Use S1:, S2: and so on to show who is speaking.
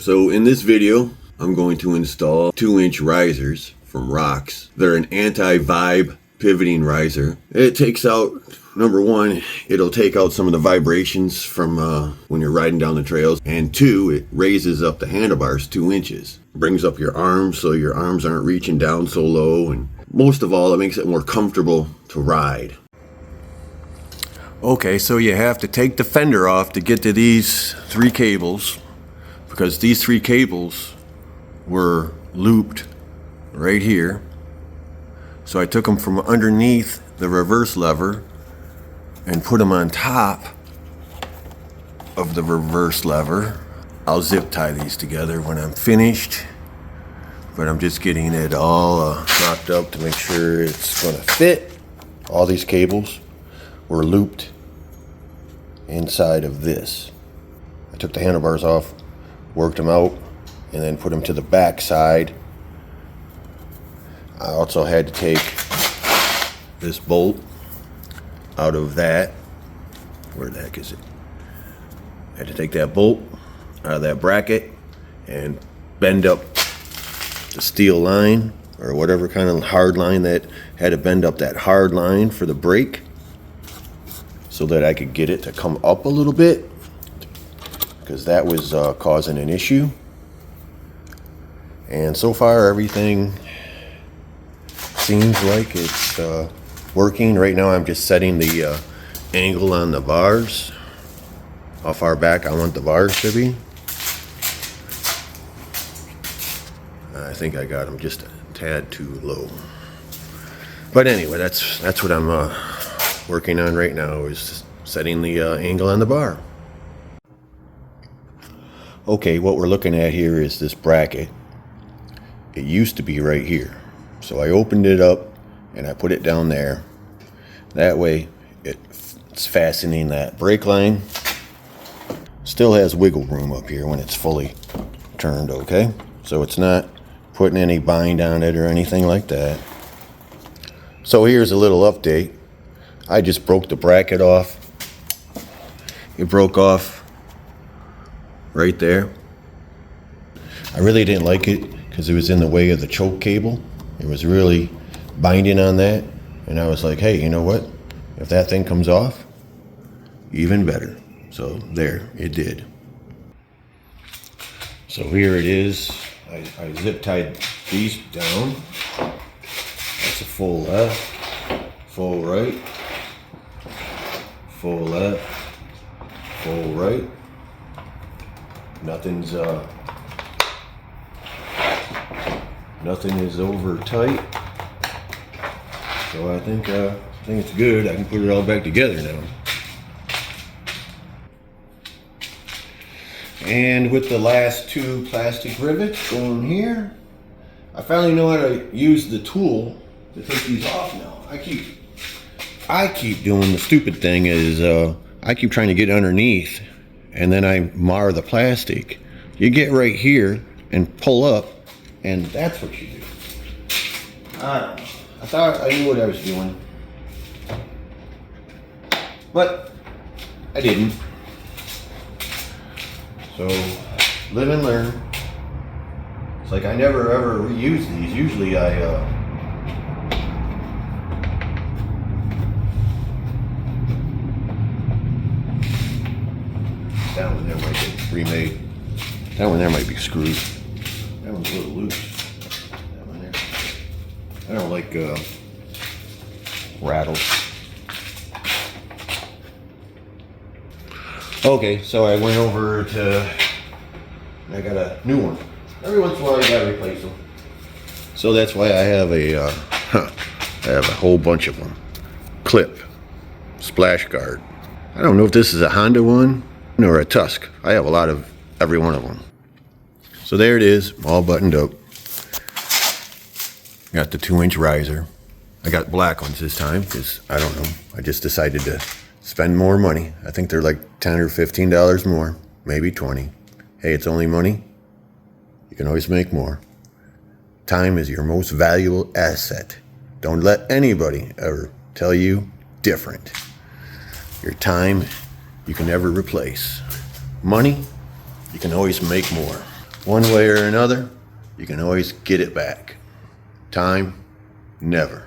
S1: So in this video, I'm going to install 2-inch risers from Rox. They're an anti-vibe pivoting riser. It takes out, number one, it'll take out some of the vibrations from when you're riding down the trails. And two, it raises up the handlebars 2 inches. Brings up your arms so your arms aren't reaching down so low. And most of all, it makes it more comfortable to ride. Okay, so you have to take the fender off to get to these 3 cables, because these 3 cables were looped right here. So I took them from underneath the reverse lever and put them on top of the reverse lever. I'll zip tie these together when I'm finished, but I'm just getting it all knocked up to make sure it's gonna fit. All these cables were looped inside of this. I took the handlebars off, worked them out, and then put them to the back side. I also had to take this bolt out of that. Where the heck is it? I had to take that bolt out of that bracket and bend up the steel line, or whatever kind of hard line that had to bend up that hard line for the brake, so that I could get it to come up a little bit, because that was causing an issue. And so far everything seems like it's working. Right now I'm just setting the angle on the bars, how far back I want the bars to be. I think I got them just a tad too low. But anyway, that's what I'm working on right now, is setting the angle on the bar. Okay, what we're looking at here is this bracket. It used to be right here. So I opened it up and I put it down there. That way it's fastening that brake line. Still has wiggle room up here when it's fully turned, okay? So it's not putting any bind on it or anything like that. So here's a little update. I just broke the bracket off. It broke off right there. I really didn't like it because it was in the way of the choke cable. It was really binding on that, and I was like, hey, you know what? If that thing comes off, even better. So there, it did. So here it is. I zip tied these down. That's a full left, full right, full left, full right. Nothing is over tight. So I think it's good. I can put it all back together now. And with the last 2 plastic rivets going here, I finally know how to use the tool to take these off now. I keep doing the stupid thing is I keep trying to get underneath, and then I mar the plastic. You get right here and pull up, and that's what you do. I don't know. I thought I knew what I was doing, but I didn't. So, live and learn. It's like I never ever reuse these. Usually I that one there might get remade. That one there might be screwed. That one's a little loose. That one there. I don't like rattles. Okay, so I went over to, I got a new one. Every once in a while you gotta replace them. So that's why I have a whole bunch of them. Clip, splash guard. I don't know if this is a Honda one or a Tusk. I have a lot of every one of them. So there it is, all buttoned up. Got the 2-inch riser. I got black ones this time because I don't know. I just decided to spend more money. I think they're like $10 or $15 more, maybe 20. Hey, it's only money. You can always make more. Time is your most valuable asset. Don't let anybody ever tell you different. Your time, you can never replace. Money, you can always make more. one way or another, you can always get it back. Time, never.